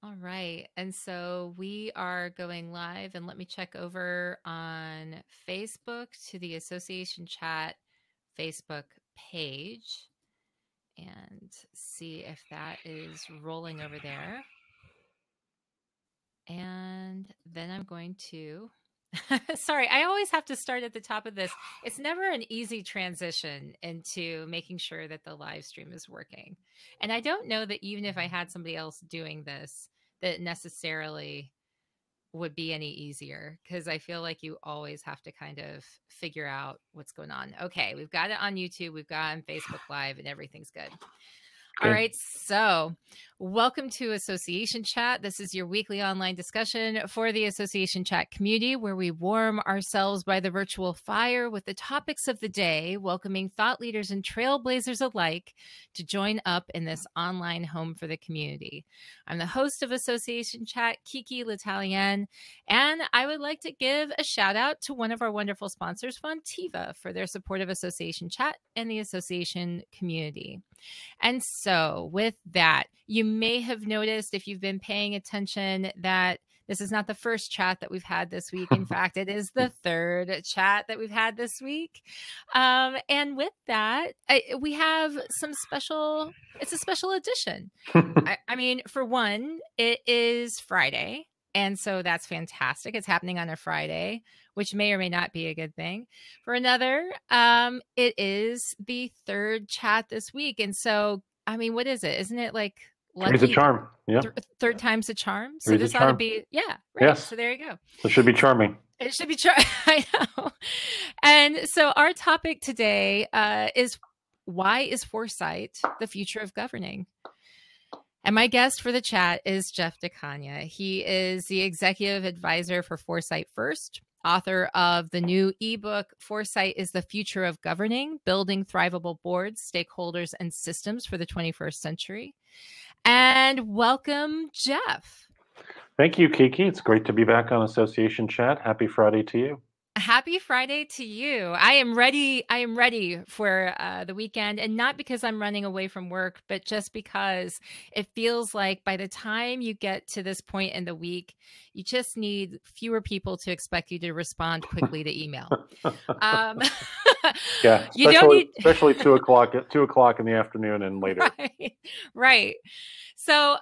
All right. And so we are going live, and let me check over on Facebook to the Association Chat Facebook page and see if that is rolling over there. And then I'm going to, sorry, I always have to start at the top of this. It's never an easy transition into making sure that the live stream is working. And I don't know that even if I had somebody else doing this, that necessarily would be any easier, because I feel like you always have to kind of figure out what's going on. Okay, we've got it on YouTube, we've got it on Facebook Live, and everything's good. All right, so welcome to Association Chat. This is your weekly online discussion for the Association Chat community, where we warm ourselves by the virtual fire with the topics of the day, welcoming thought leaders and trailblazers alike to join up in this online home for the community. I'm the host of Association Chat, KiKi L'Italien, and I would like to give a shout out to one of our wonderful sponsors, Fontiva, for their support of Association Chat and the association community. And so with that, you may have noticed, if you've been paying attention, that this is not the first chat that we've had this week. In fact, it is the third chat that we've had this week. And with that, we have some special, it's a special edition. I mean, for one, it is Friday. And so that's fantastic. It's happening on a Friday, which may or may not be a good thing. For another, it is the third chat this week. And so, I mean, what is it? Isn't it like Three's a lucky? charm. Yeah. Third time's a charm. So Three's a this ought to charm. be, yeah, right. Yes. So there you go. It should be charming. It should be charming. I know. And so our topic today is, why is foresight the future of governing? And my guest for the chat is Jeff De Cagna. He is the executive advisor for Foresight First, author of the new eBook, Foresight is the Future of Governing, Building Thrivable Boards, Stakeholders, and Systems for the 21st Century. And welcome, Jeff. Thank you, KiKi. It's great to be back on Association Chat. Happy Friday to you. Happy Friday to you. I am ready. I am ready for the weekend, and not because I'm running away from work, but just because it feels like by the time you get to this point in the week, you just need fewer people to expect you to respond quickly to email. Yeah, you don't need, especially 2:00 in the afternoon and later. Right. So,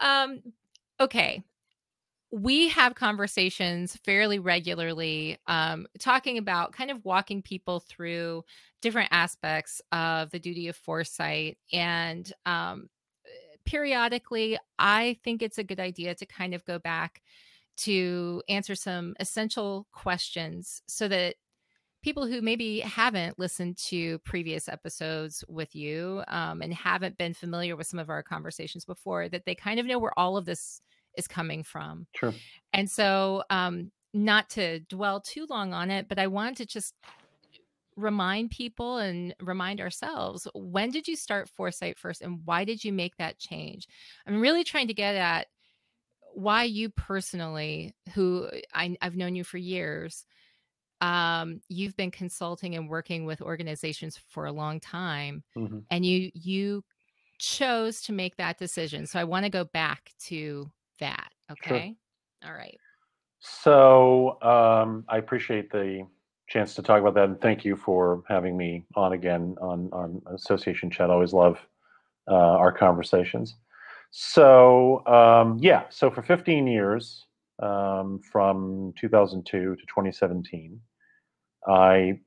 okay. We have conversations fairly regularly, talking about kind of walking people through different aspects of the duty of foresight. And periodically, I think it's a good idea to kind of go back to answer some essential questions so that people who maybe haven't listened to previous episodes with you and haven't been familiar with some of our conversations before, that they kind of know where all of this is coming from. Sure. And so not to dwell too long on it, but I wanted to just remind people and remind ourselves, when did you start Foresight First, and why did you make that change? I'm really trying to get at why you personally, who I've known you for years, you've been consulting and working with organizations for a long time, and you chose to make that decision. So I want to go back to that. Okay. Sure. All right. So I appreciate the chance to talk about that, and thank you for having me on again on Association Chat. I always love our conversations. So so for 15 years, from 2002 to 2017, I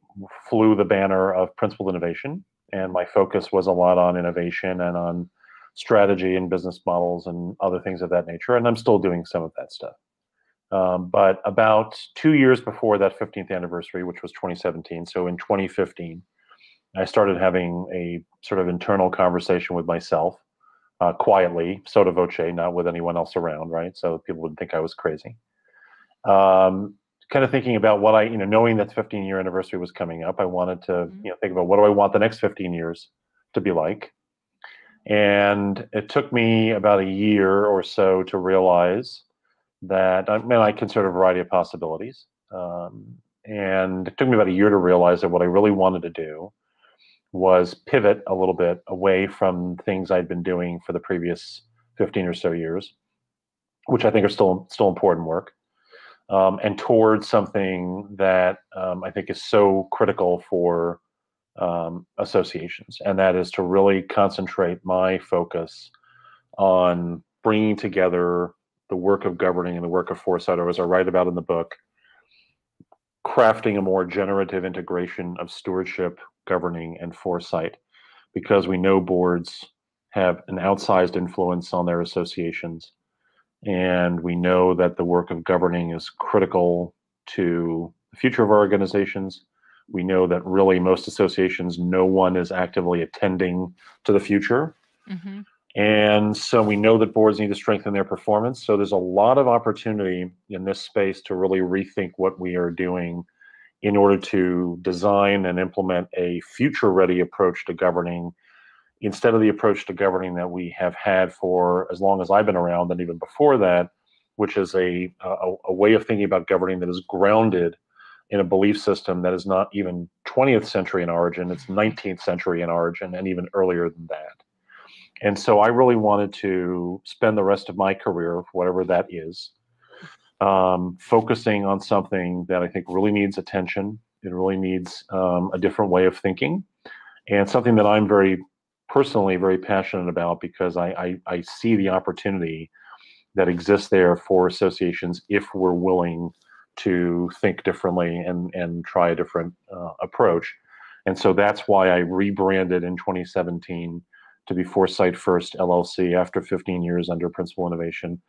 flew the banner of principled innovation, and my focus was a lot on innovation and on strategy and business models and other things of that nature. And I'm still doing some of that stuff. But about 2 years before that 15th anniversary, which was 2017, so in 2015, I started having a sort of internal conversation with myself, quietly, sotto voce, not with anyone else around, right? So people wouldn't think I was crazy. Kind of thinking about what knowing that the 15-year anniversary was coming up, I wanted to, think about, what do I want the next 15 years to be like? And it took me about a year or so to realize that, I considered a variety of possibilities. And it took me about a year to realize that what I really wanted to do was pivot a little bit away from things I'd been doing for the previous 15 or so years, which I think are still important work, and towards something that I think is so critical for associations, and that is to really concentrate my focus on bringing together the work of governing and the work of foresight, or as I write about in the book, crafting a more generative integration of stewardship, governing, and foresight, because we know boards have an outsized influence on their associations. And we know that the work of governing is critical to the future of our organizations. We know that really most associations, no one is actively attending to the future. Mm-hmm. And so we know that boards need to strengthen their performance. So there's a lot of opportunity in this space to really rethink what we are doing in order to design and implement a future-ready approach to governing, instead of the approach to governing that we have had for as long as I've been around, and even before that, which is a way of thinking about governing that is grounded in a belief system that is not even 20th century in origin, it's 19th century in origin, and even earlier than that. And so I really wanted to spend the rest of my career, whatever that is, focusing on something that I think really needs attention. It really needs a different way of thinking, and something that I'm personally very passionate about, because I see the opportunity that exists there for associations if we're willing to think differently and try a different approach. And so that's why I rebranded in 2017 to be Foresight First LLC after 15 years under Principal Innovation.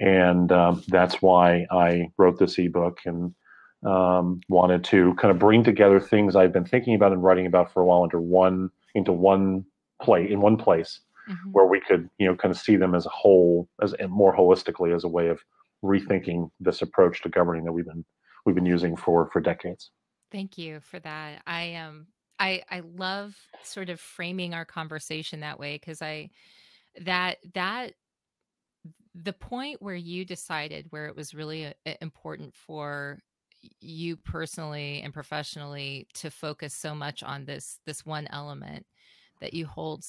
And that's why I wrote this ebook, and wanted to kind of bring together things I've been thinking about and writing about for a while into one place, Mm-hmm. where we could, kind of see them as a whole, and more holistically, as a way of rethinking this approach to governing that we've been using for decades. Thank you for that. I love sort of framing our conversation that way, because that the point where you decided where it was really important for you personally and professionally to focus so much on this one element that you hold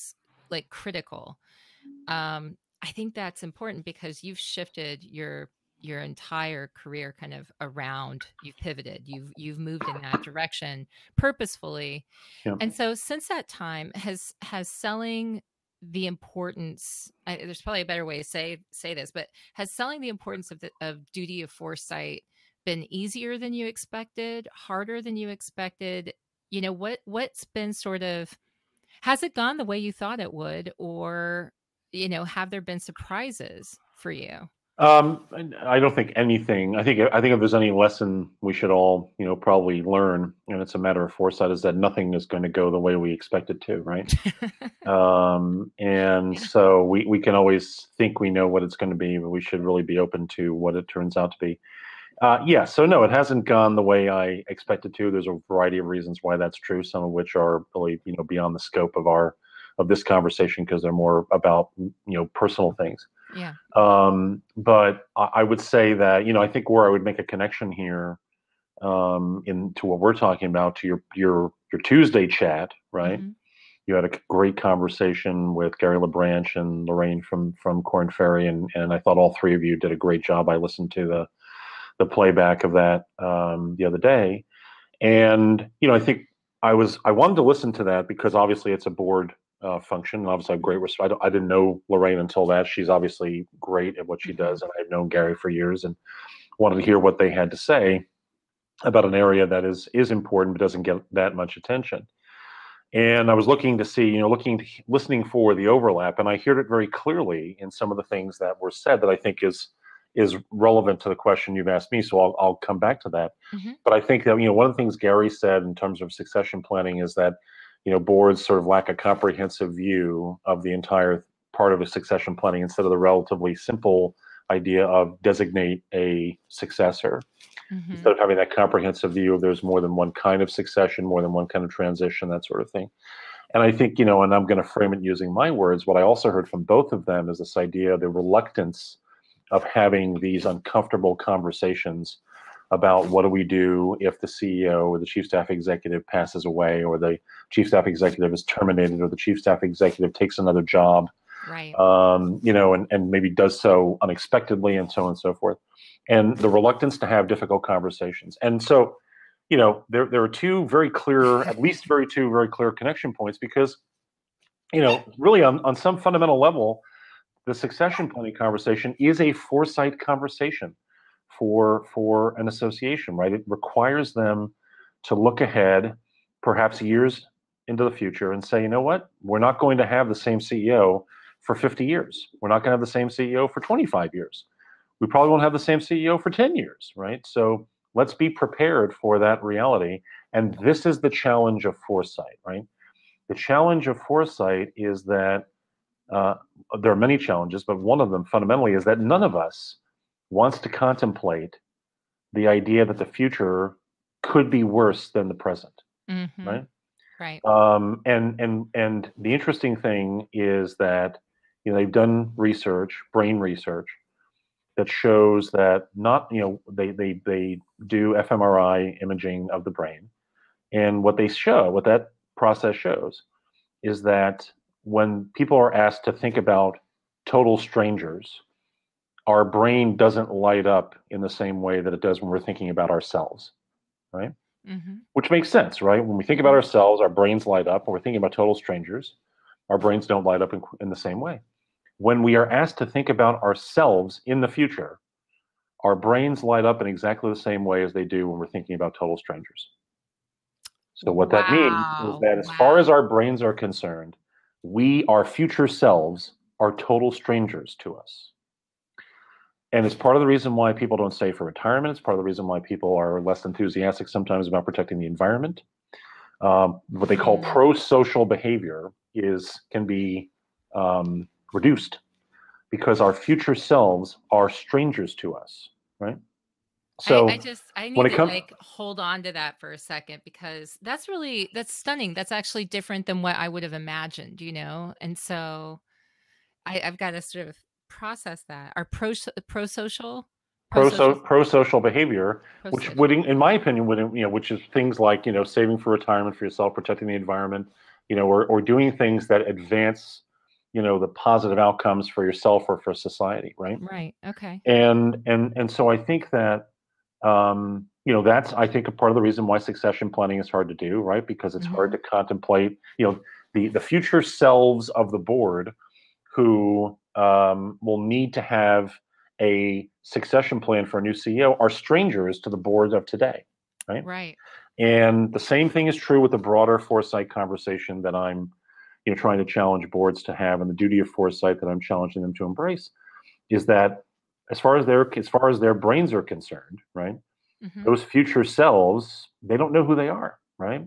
like critical. I think that's important, because you've shifted your entire career kind of around. You've pivoted. You've moved in that direction purposefully. Yeah. And so since that time, has selling the importance, there's probably a better way to say this, but has selling the importance of duty of foresight been easier than you expected, harder than you expected? What's been sort of, has it gone the way you thought it would, or have there been surprises for you? I don't think anything. I think if there's any lesson we should all, probably learn, and it's a matter of foresight, is that nothing is going to go the way we expect it to, right? And Yeah. so we can always think we know what it's going to be, but we should really be open to what it turns out to be. Yeah, so no, it hasn't gone the way I expected to. There's a variety of reasons why that's true, some of which are really, beyond the scope of this conversation, because they're more about, personal things. Yeah. But I would say that, I think where I would make a connection here, into what we're talking about, to your Tuesday chat, right? Mm-hmm. You had a great conversation with Gary LeBranch and Lorraine from Corn Ferry, and I thought all three of you did a great job. I listened to the playback of that the other day, and I think I wanted to listen to that because obviously it's a board function, and obviously I have great respect. I didn't know Lorraine until that. She's obviously great at what she Mm-hmm. does, and I've known Gary for years, and wanted to hear what they had to say about an area that is important but doesn't get that much attention. And I was looking to see, listening for the overlap, and I heard it very clearly in some of the things that were said that I think is relevant to the question you've asked me. So I'll come back to that. Mm-hmm. But I think that one of the things Gary said in terms of succession planning is that boards sort of lack a comprehensive view of the entire part of a succession planning, instead of the relatively simple idea of designate a successor. Mm-hmm. Instead of having that comprehensive view of there's more than one kind of succession, more than one kind of transition, that sort of thing. And I think, and I'm going to frame it using my words, what I also heard from both of them is this idea, the reluctance of having these uncomfortable conversations about what do we do if the CEO or the chief staff executive passes away, or the chief staff executive is terminated, or the chief staff executive takes another job Right. And maybe does so unexpectedly and so on and so forth. And the reluctance to have difficult conversations. And so, there are two very clear, at least two very clear connection points because, really on some fundamental level, the succession planning conversation is a foresight conversation for an association, right? It requires them to look ahead, perhaps years into the future, and say, you know what? We're not going to have the same CEO for 50 years. We're not going to have the same CEO for 25 years. We probably won't have the same CEO for 10 years, right? So let's be prepared for that reality. And this is the challenge of foresight, right? The challenge of foresight is that there are many challenges, but one of them fundamentally is that none of us wants to contemplate the idea that the future could be worse than the present, Mm-hmm. right? Right. And the interesting thing is that they've done research, brain research, that shows that they do fMRI imaging of the brain, and what that process shows is that when people are asked to think about total strangers, our brain doesn't light up in the same way that it does when we're thinking about ourselves, right? Mm-hmm. Which makes sense, right? When we think about ourselves, our brains light up. When we're thinking about total strangers, our brains don't light up in the same way. When we are asked to think about ourselves in the future, our brains light up in exactly the same way as they do when we're thinking about total strangers. So what that means is Wow. that as far as our brains are concerned, our future selves, are total strangers to us. And it's part of the reason why people don't save for retirement. It's part of the reason why people are less enthusiastic sometimes about protecting the environment. What they call pro-social behavior can be reduced because our future selves are strangers to us, right? So I when need it to comes, hold on to that for a second because that's stunning. That's actually different than what I would have imagined, And so I've got to sort of process that. Our pro-social behavior, which pro-social. would, in my opinion, which is things like saving for retirement for yourself, protecting the environment, or doing things that advance, the positive outcomes for yourself or for society, right? Right. Okay. And so I think that that's, I think, a part of the reason why succession planning is hard to do, right? Because it's hard to contemplate, the future selves of the board who will need to have a succession plan for a new CEO are strangers to the board of today, right? Right. And the same thing is true with the broader foresight conversation that I'm, trying to challenge boards to have, and the duty of foresight that I'm challenging them to embrace is that as far as their brains are concerned, right? Those future selves, they don't know who they are, right?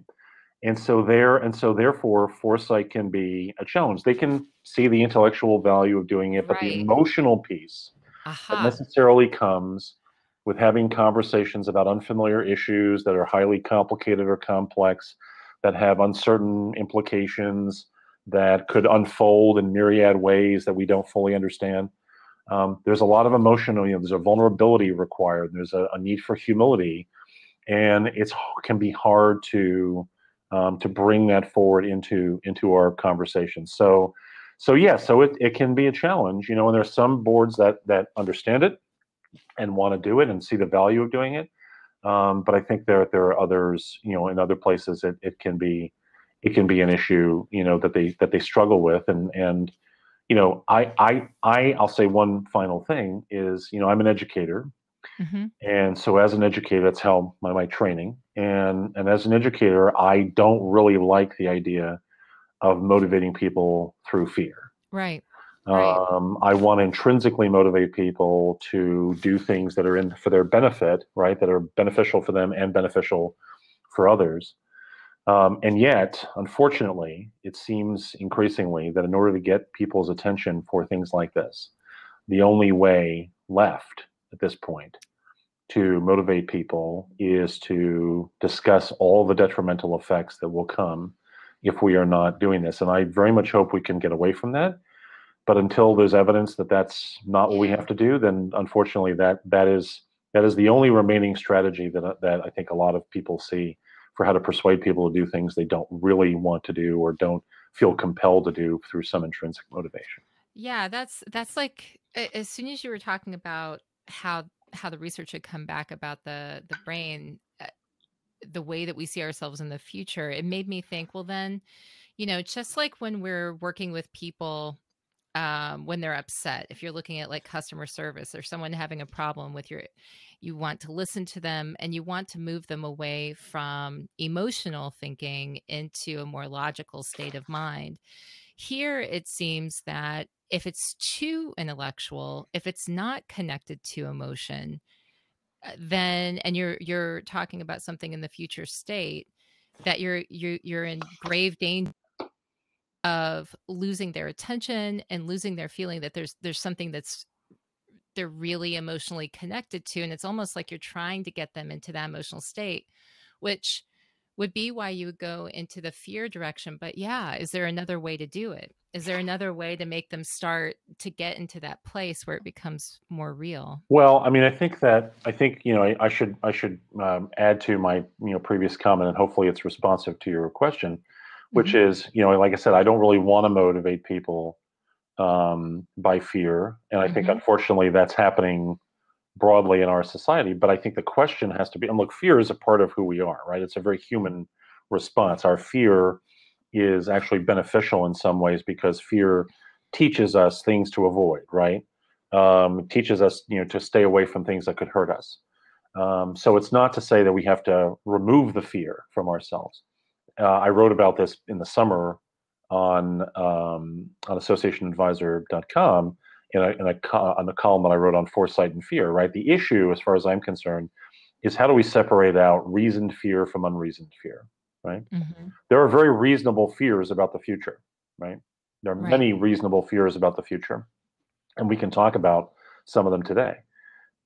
And so therefore foresight can be a challenge. They can see the intellectual value of doing it, but the Right. emotional piece that Aha. necessarily comes with having conversations about unfamiliar issues that are highly complicated or complex, that have uncertain implications, that could unfold in myriad ways that we don't fully understand. There's a lot of emotional, there's a vulnerability required. There's a need for humility, and it can be hard to bring that forward into our conversation. So it can be a challenge, and there's some boards that understand it and want to do it and see the value of doing it. But I think there are others, in other places it can be an issue, that they struggle with. And I'll say one final thing is, I'm an educator. And so as an educator, that's how my training. And as an educator, I don't really like the idea of motivating people through fear. Right. Right. I want to intrinsically motivate people to do things that are for their benefit, right? That are beneficial for them and beneficial for others. And yet, unfortunately, it seems increasingly that in order to get people's attention for things like this, the only way left at this point to motivate people is to discuss all the detrimental effects that will come if we are not doing this. And I very much hope we can get away from that. But until there's evidence that that's not what we have to do, then unfortunately that is the only remaining strategy that I think a lot of people see for how to persuade people to do things they don't really want to do or don't feel compelled to do through some intrinsic motivation. Yeah, that's like as soon as you were talking about how the research had come back about the brain, the way that we see ourselves in the future, it made me think, well, then, just like when we're working with people, when they're upset, if you're looking at like customer service or someone having a problem with you want to listen to them and you want to move them away from emotional thinking into a more logical state of mind. Here, it seems that if it's too intellectual, if it's not connected to emotion, then and you're talking about something in the future state, that you're in grave danger of losing their attention and losing their feeling that there's something that's they're really emotionally connected to, and it's almost like you're trying to get them into that emotional state, which would be why you would go into the fear direction. But yeah, is there another way to do it? Is there another way to make them start to get into that place where it becomes more real? Well, I mean, I think I should add to my previous comment, and hopefully it's responsive to your question, which Hmm. is like I said, I don't really want to motivate people by fear, and I think Hmm. unfortunately that's happening broadly in our society. But I think the question has to be, and look, fear is a part of who we are, right? It's a very human response. Our fear is actually beneficial in some ways because fear teaches us things to avoid, right? It teaches us, to stay away from things that could hurt us. So it's not to say that we have to remove the fear from ourselves. I wrote about this in the summer on associationadvisor.com on the column that I wrote on foresight and fear, right? The issue, as far as I'm concerned, is how do we separate out reasoned fear from unreasoned fear, right? Hmm. There are very reasonable fears about the future, right? There are Right. many reasonable fears about the future, and we can talk about some of them today.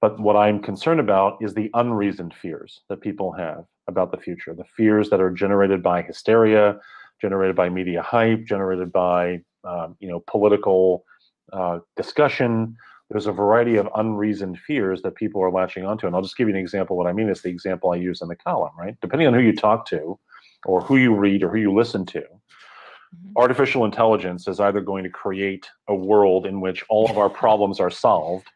But what I'm concerned about is the unreasoned fears that people have about the future, the fears that are generated by hysteria, generated by media hype, generated by political discussion. There's a variety of unreasoned fears that people are latching onto, and I'll just give you an example. What I mean is the example I use in the column, right? Depending on who you talk to, or who you read, or who you listen to, Hmm. artificial intelligence is either going to create a world in which all of our problems are solved,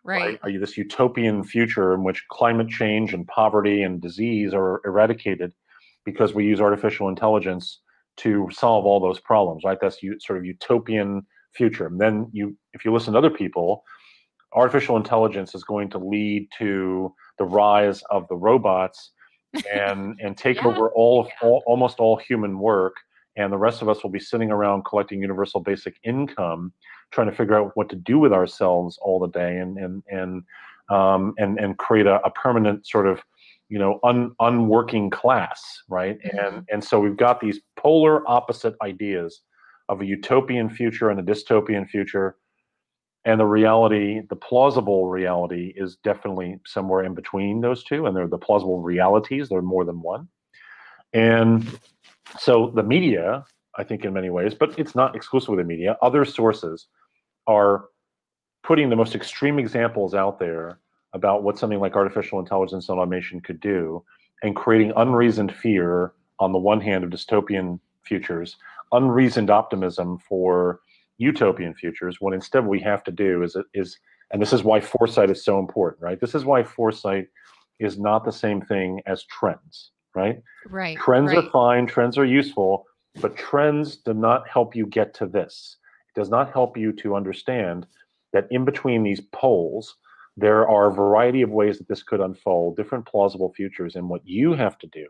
right? Right. Are you this utopian future in which climate change and poverty and disease are eradicated because we use artificial intelligence to solve all those problems, right? That's sort of utopian future. And then if you listen to other people, artificial intelligence is going to lead to the rise of the robots and take Yeah. over almost all human work, and the rest of us will be sitting around collecting universal basic income, trying to figure out what to do with ourselves all the day, and create a permanent sort of unworking class, right? and Hmm. and so we've got these polar opposite ideas of a utopian future and a dystopian future, and the plausible reality is definitely somewhere in between those two. And they're the plausible realities. There are more than one. And so the media, I think in many ways, but it's not exclusively the media, other sources are putting the most extreme examples out there about what something like artificial intelligence and automation could do, and creating unreasoned fear on the one hand of dystopian futures, unreasoned optimism for utopian futures, when instead what we have to do is and this is why foresight is so important, right? This is why foresight is not the same thing as trends, right? Right. Trends are Right. fine, trends are useful, but trends do not help you get to this. It does not help you to understand that in between these poles, there are a variety of ways that this could unfold, different plausible futures. And what you have to do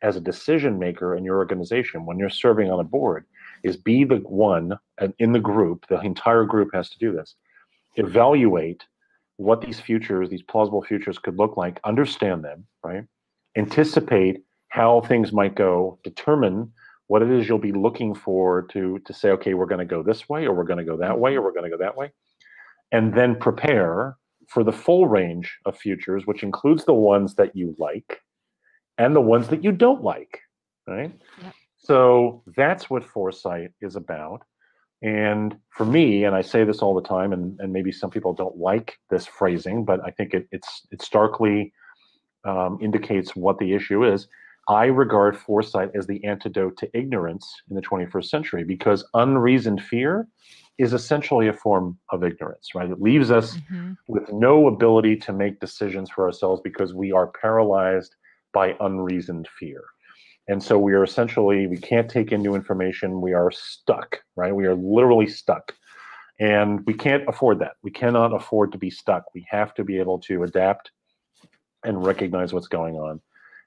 as a decision maker in your organization when you're serving on a board is be the one, and in the group, the entire group has to do this, evaluate what these futures, these plausible futures could look like, understand them, right? Anticipate how things might go, determine what it is you'll be looking for to say, okay, we're going to go this way, or we're going to go that way, Hmm. or we're going to go that way, and then prepare for the full range of futures, which includes the ones that you like and the ones that you don't like, right? Yep. So that's what foresight is about. And for me, and I say this all the time, and maybe some people don't like this phrasing, but I think it starkly indicates what the issue is. I regard foresight as the antidote to ignorance in the 21st century, because unreasoned fear is essentially a form of ignorance, right? It leaves us Mm-hmm. with no ability to make decisions for ourselves because we are paralyzed by unreasoned fear. And so we are essentially, we can't take in new information. We are stuck, right? We are literally stuck. And we can't afford that. We cannot afford to be stuck. We have to be able to adapt and recognize what's going on.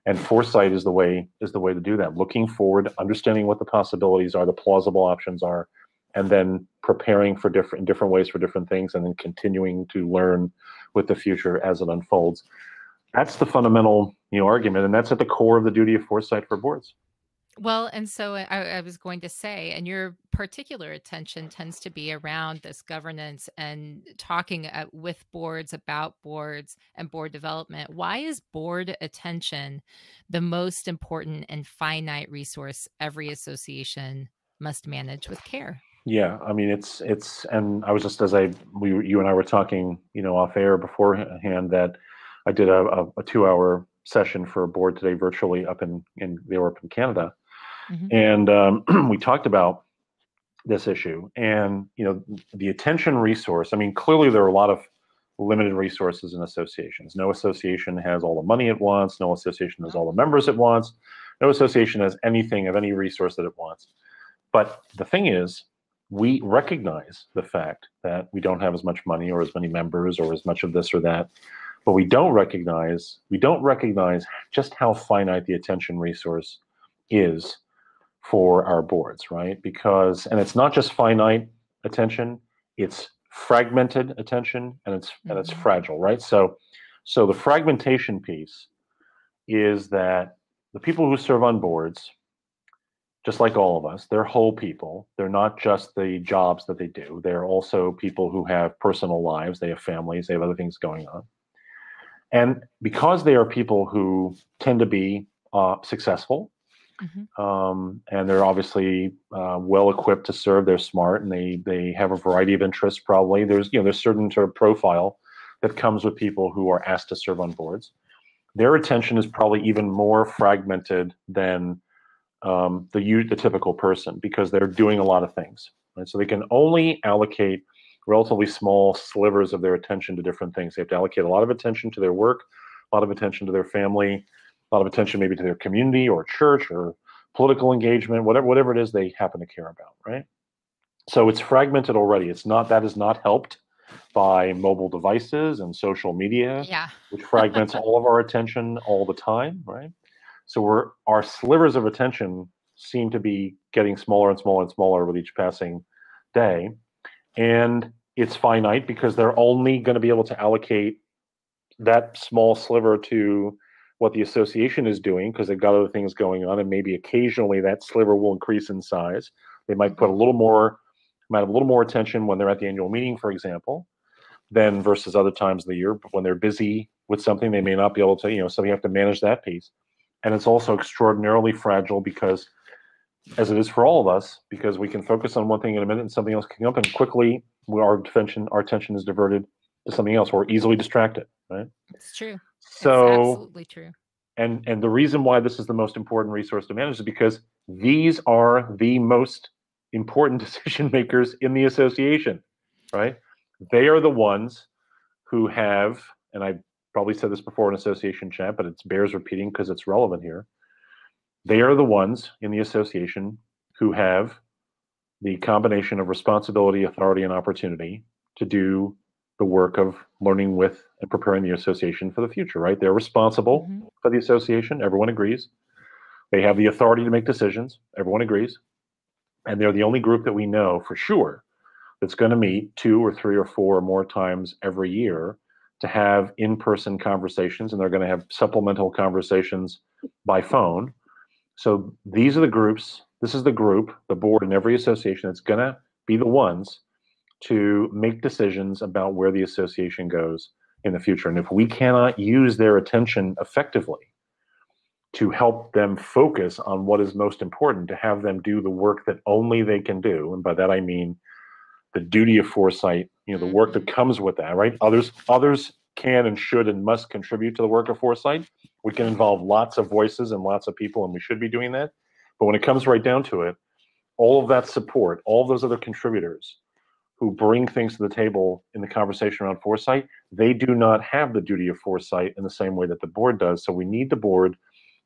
And foresight is the way to do that. Looking forward, understanding what the possibilities are, the plausible options are, and then preparing for different ways for different things, and then continuing to learn with the future as it unfolds. That's the fundamental, argument, and that's at the core of the duty of foresight for boards. Well, and so I was going to say, and your particular attention tends to be around this governance and talking with boards about boards and board development. Why is board attention the most important and finite resource every association must manage with care? Yeah, I mean it's and I was just you and I were talking, off air beforehand, that I did a 2 hour session for a board today virtually up in Europe and Canada, Hmm. and we talked about this issue and the attention resource. I mean, clearly there are a lot of limited resources in associations. No association has all the money it wants. No association has all the members it wants. No association has anything of any resource that it wants. But the thing is, we recognize the fact that we don't have as much money or as many members or as much of this or that, but we don't recognize just how finite the attention resource is for our boards, right? And it's not just finite attention, it's fragmented attention, and it's Hmm. fragile, right? So the fragmentation piece is that the people who serve on boards, just like all of us, they're whole people. They're not just the jobs that they do. They're also people who have personal lives. They have families. They have other things going on. And because they are people who tend to be successful, Hmm. and they're obviously well equipped to serve, they're smart, and they have a variety of interests. Probably there's certain sort of profile that comes with people who are asked to serve on boards. Their attention is probably even more fragmented than the typical person, because they're doing a lot of things, right? So they can only allocate relatively small slivers of their attention to different things. They have to allocate a lot of attention to their work, a lot of attention to their family, a lot of attention maybe to their community or church or political engagement, whatever it is they happen to care about, right? So it's fragmented already. That is not helped by mobile devices and social media, Yeah. which fragments all of our attention all the time, right? So our slivers of attention seem to be getting smaller and smaller and smaller with each passing day. And it's finite because they're only going to be able to allocate that small sliver to what the association is doing, because they've got other things going on, and maybe occasionally that sliver will increase in size. They might put Hmm. might have a little more attention when they're at the annual meeting, for example, than versus other times of the year. But when they're busy with something, they may not be able to, so you have to manage that piece. And it's also extraordinarily fragile because, as it is for all of us, because we can focus on one thing in a minute and something else can come up, and quickly our attention is diverted to something else. We're easily distracted, right? It's true. It's So, absolutely true. and the reason why this is the most important resource to manage is because these are the most important decision makers in the association, right? They are the ones who have, and I probably said this before in association chat, but it bears repeating because it's relevant here. They are the ones in the association who have the combination of responsibility, authority, and opportunity to do the work of learning with and preparing the association for the future, right? They're responsible Hmm. for the association. Everyone agrees. They have the authority to make decisions. Everyone agrees. And they're the only group that we know for sure that's going to meet 2 or 3 or 4 or more times every year to have in-person conversations, and they're going to have supplemental conversations by phone. So these are the groups. This is the group, the board in every association, that's going to be the ones to make decisions about where the association goes in the future. And if we cannot use their attention effectively to help them focus on what is most important, to have them do the work that only they can do, and by that I mean the duty of foresight, the work that Hmm. comes with that, right? Others can and should and must contribute to the work of foresight. We can involve lots of voices and lots of people, and we should be doing that. But when it comes right down to it, all of that support, all of those other contributors who bring things to the table in the conversation around foresight, they do not have the duty of foresight in the same way that the board does. So we need the board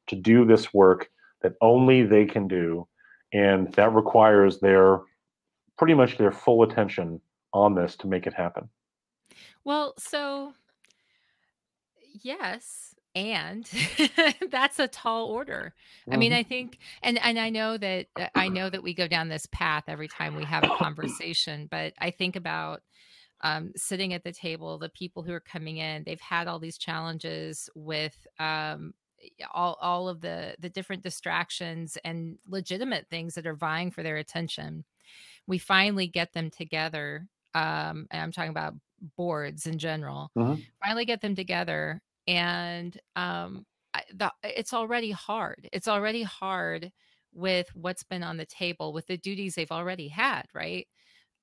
to do this work that only they can do, and that requires pretty much their full attention on this to make it happen. Well, so yes, and that's a tall order. I mean, I think, and I know that we go down this path every time we have a conversation, but I think about sitting at the table, the people who are coming in, they've had all these challenges with all of the different distractions and legitimate things that are vying for their attention. We finally get them together, and I'm talking about boards in general. Mm-hmm. Finally get them together, and it's already hard. It's already hard with what's been on the table, with the duties they've already had, right?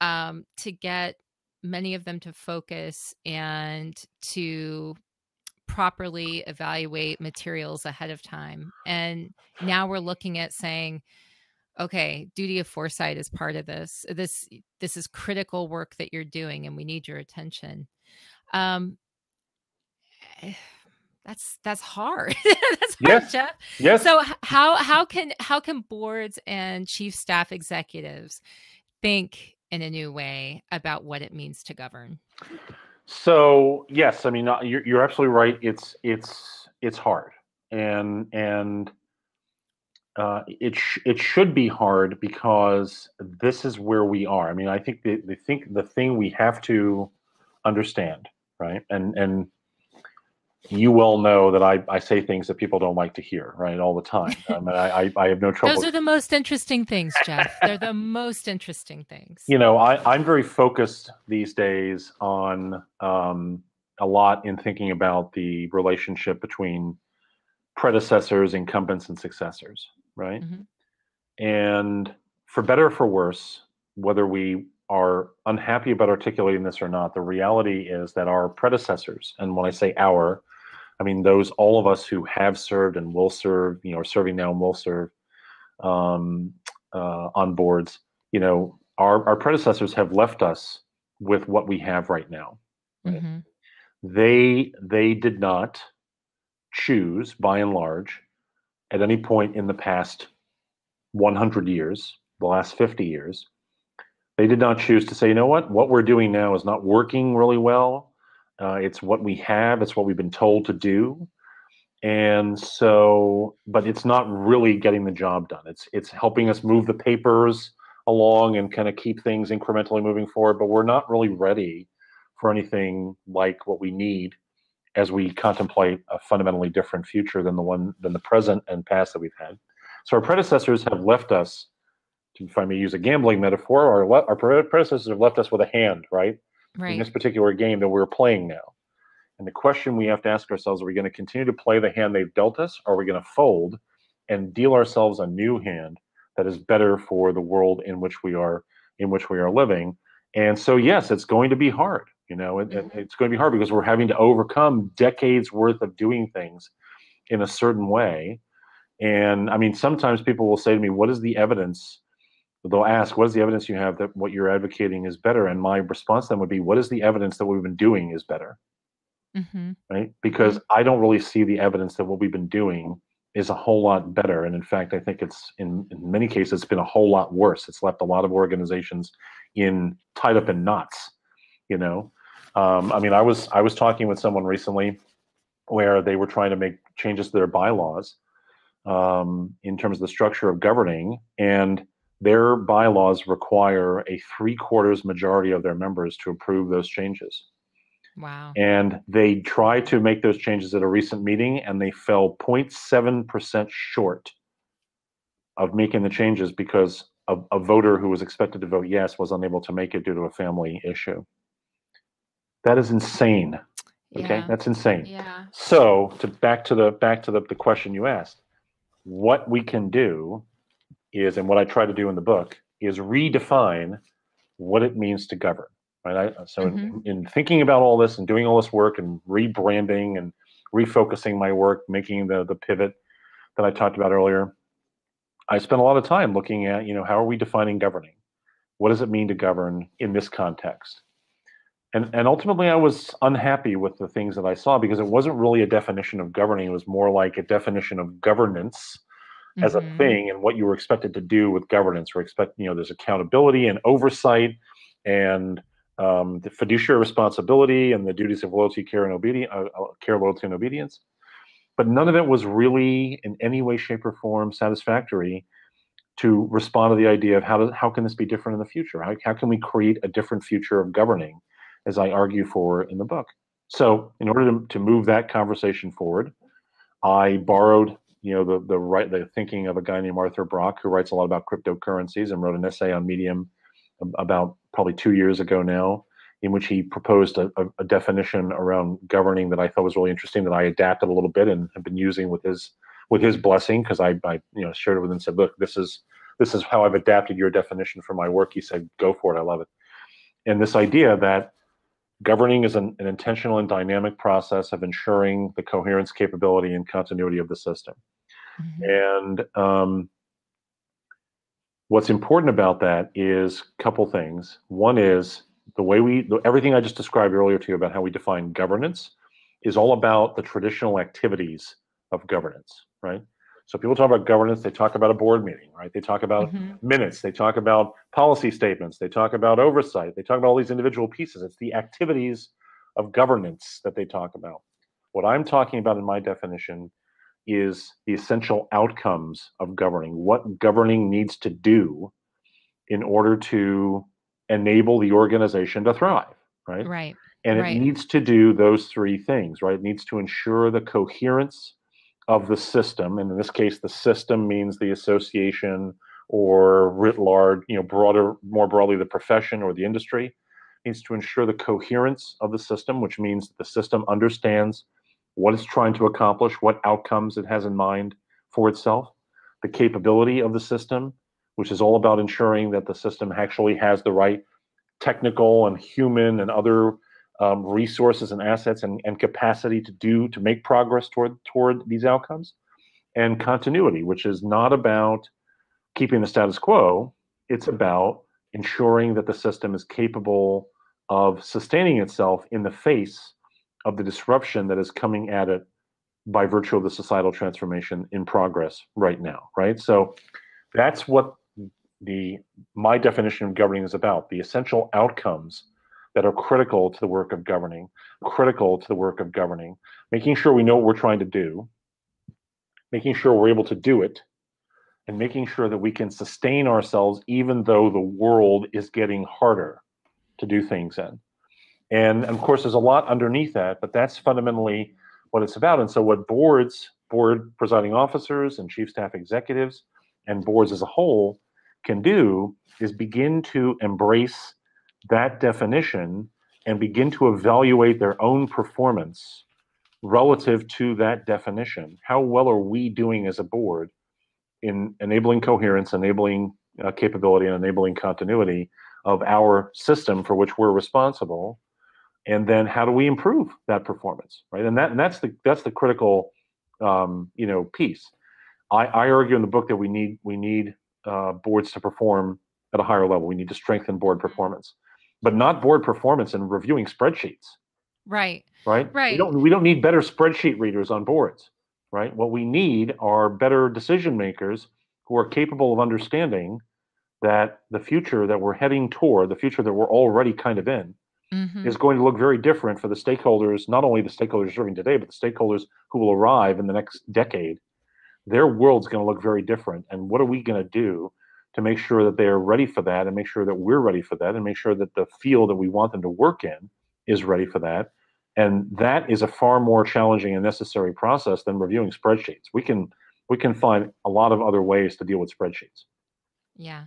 To get many of them to focus and to properly evaluate materials ahead of time. And now we're looking at saying, okay, duty of foresight is part of this. This is critical work that you're doing, and we need your attention. Um, that's hard. That's hard, Yes. Jeff. Yes. So how can boards and chief staff executives think in a new way about what it means to govern? So yes, I mean you're absolutely right. It's hard, and it should be hard because this is where we are. I mean, I think the thing we have to understand, right? And you well know that I say things that people don't like to hear, right, all the time. I mean, I have no trouble. Those are the most interesting things, Jeff. They're the most interesting things. You know, I'm very focused these days on a lot in thinking about the relationship between predecessors, incumbents, and successors, right? Mm-hmm. And for better or for worse, whether we are unhappy about articulating this or not, the reality is that our predecessors, and when I say our, I mean those all of us who have served and will serve, you know, are serving now and will serve on boards, you know, our predecessors have left us with what we have right now. Right? Mm-hmm. They did not choose, by and large, at any point in the past 100 years, the last 50 years, they did not choose to say, you know what we're doing now is not working really well. It's what we have, it's what we've been told to do. And so, but it's not really getting the job done. It's helping us move the papers along and kind of keep things incrementally moving forward, but we're not really ready for anything like what we need as we contemplate a fundamentally different future than the present and past that we've had. So our predecessors have left us, if I may use a gambling metaphor, our predecessors have left us with a hand, right? Right. In this particular game that we're playing now. And the question we have to ask ourselves, are we going to continue to play the hand they've dealt us, or are we going to fold and deal ourselves a new hand that is better for the world in which we are living? And so, yes, it's going to be hard. You know, it's going to be hard because we're having to overcome decades worth of doing things in a certain way. And I mean, sometimes people will say to me, what is the evidence? They'll ask, what is the evidence you have that what you're advocating is better? And my response to them would be, what is the evidence that what we've been doing is better? Mm-hmm. Right? Because I don't really see the evidence that what we've been doing is a whole lot better. And in fact, I think it's in many cases, it's been a whole lot worse. It's left a lot of organizations tied up in knots, you know? I mean, I was talking with someone recently where they were trying to make changes to their bylaws in terms of the structure of governing, and their bylaws require a 3/4 majority of their members to approve those changes. Wow. And they tried to make those changes at a recent meeting, and they fell 0.7% short of making the changes because a voter who was expected to vote yes was unable to make it due to a family issue. That is insane. Okay, Yeah. that's insane. Yeah. So back to the question you asked, what we can do is, and what I try to do in the book, is redefine what it means to govern. Right. In thinking about all this and doing all this work and rebranding and refocusing my work, making the pivot that I talked about earlier, I spent a lot of time looking at, you know, how are we defining governing? What does it mean to govern in this context? And ultimately, I was unhappy with the things that I saw because it wasn't really a definition of governing. It was more like a definition of governance as a Mm-hmm. thing and what you were expected to do with governance. Or there's accountability and oversight and the fiduciary responsibility and the duties of loyalty, care, and obedience, care, loyalty, and obedience. But none of it was really in any way, shape, or form satisfactory to respond to the idea of how can this be different in the future? How can we create a different future of governing, as I argue for in the book? So, in order to move that conversation forward, I borrowed, the thinking of a guy named Arthur Brock, who writes a lot about cryptocurrencies and wrote an essay on Medium about probably 2 years ago now, in which he proposed a definition around governing that I thought was really interesting, that I adapted a little bit and have been using with his blessing, because I shared it with him and said, look, this is how I've adapted your definition for my work. He said, go for it, I love it. And this idea that governing is an intentional and dynamic process of ensuring the coherence, capability, and continuity of the system. Mm-hmm. And what's important about that is a couple things. One is everything I just described earlier to you about how we define governance is all about the traditional activities of governance, right? So people talk about governance, they talk about a board meeting, right? They talk about Mm-hmm. minutes, they talk about policy statements, they talk about oversight, they talk about all these individual pieces. It's the activities of governance that they talk about. What I'm talking about in my definition is the essential outcomes of governing, what governing needs to do in order to enable the organization to thrive, right? Right. And it Right. needs to do those three things, right? It needs to ensure the coherence of the system. And in this case, the system means the association, or writ large, more broadly, the profession or the industry. It needs to ensure the coherence of the system, which means the system understands what it's trying to accomplish, what outcomes it has in mind for itself, the capability of the system, which is all about ensuring that the system actually has the right technical and human and other resources and assets and capacity to make progress toward these outcomes, and continuity, which is not about keeping the status quo. It's about ensuring that the system is capable of sustaining itself in the face of the disruption that is coming at it by virtue of the societal transformation in progress right now, right? So that's what my definition of governing is about: the essential outcomes that are critical to the work of governing, making sure we know what we're trying to do, making sure we're able to do it, and making sure that we can sustain ourselves even though the world is getting harder to do things in. And of course, there's a lot underneath that, but that's fundamentally what it's about. And so, what board presiding officers and chief staff executives and boards as a whole can do is begin to embrace that definition and begin to evaluate their own performance relative to that definition. How well are we doing as a board in enabling coherence, enabling capability, and enabling continuity of our system for which we're responsible? And then how do we improve that performance, right? And that's the critical piece. I argue in the book that we need boards to perform at a higher level. We need to strengthen board performance, but not board performance in reviewing spreadsheets, Right. right? Right. We don't need better spreadsheet readers on boards, right? What we need are better decision makers who are capable of understanding that the future that we're heading toward, the future that we're already kind of in, Mm-hmm. is going to look very different for the stakeholders, not only the stakeholders serving today, but the stakeholders who will arrive in the next decade. Their world's going to look very different. And what are we going to do to make sure that they are ready for that, and make sure that we're ready for that, and make sure that the field that we want them to work in is ready for that? And that is a far more challenging and necessary process than reviewing spreadsheets. We can find a lot of other ways to deal with spreadsheets. Yeah.